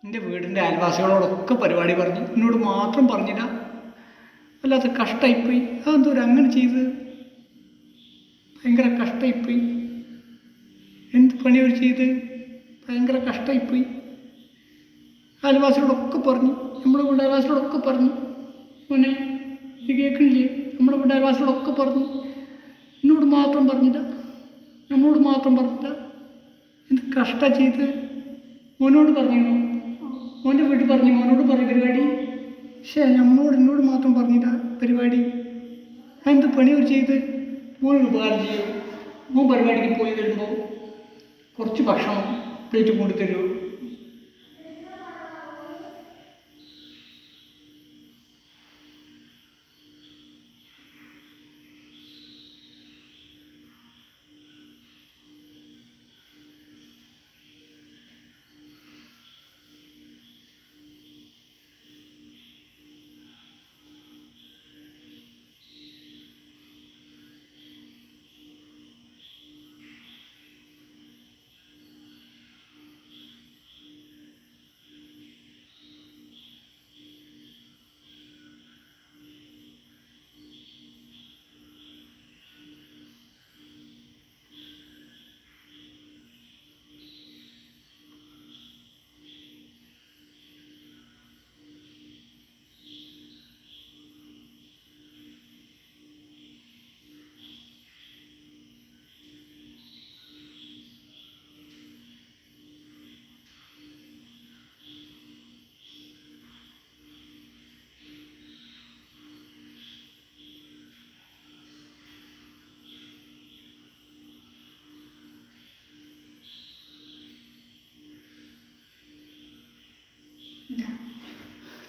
എൻ്റെ വീടിൻ്റെ അയൽവാസികളോടൊക്കെ പരിപാടി പറഞ്ഞു, എന്നോട് മാത്രം പറഞ്ഞില്ല. വല്ലാത്ത കഷ്ടമായിപ്പോയി. അതെന്തോ അങ്ങനെ ചെയ്ത് ഭയങ്കര കഷ്ടമായിപ്പോയി. എന്ത് പണി അവർ ചെയ്ത് ഭയങ്കര കഷ്ടമായിപ്പോയി. അയൽവാസികളോടൊക്കെ പറഞ്ഞു, നമ്മുടെ വീട് അയൽവാസികളോടൊക്കെ പറഞ്ഞു. മോനെ ഇത് കേൾക്കണില്ലേ? നമ്മുടെ വീട് അയൽവാസികളൊക്കെ പറഞ്ഞു, എന്നോട് മാത്രം പറഞ്ഞില്ല, നമ്മളോട് മാത്രം പറഞ്ഞില്ല. എന്ത് കഷ്ട ചെയ്ത്. മോനോട് പറഞ്ഞോ? മോൻ്റെ വീട്ടിൽ പറഞ്ഞു, മോനോട് പറഞ്ഞു പരിപാടി. പക്ഷേ എന്നോട് മാത്രം പറഞ്ഞില്ല പരിപാടി. എന്ത് പണി അവർ ചെയ്ത്. മോനൊരു ഉപകാരം ചെയ്യും. മോൻ പരിപാടിക്ക് പോയി വരുമ്പോൾ കുറച്ച് ഭക്ഷണം പ്ലേറ്റ് കൊണ്ടു തരുമോ?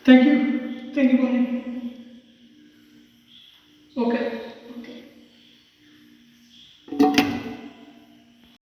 താങ്ക് യു മോനെ. ഓക്കെ.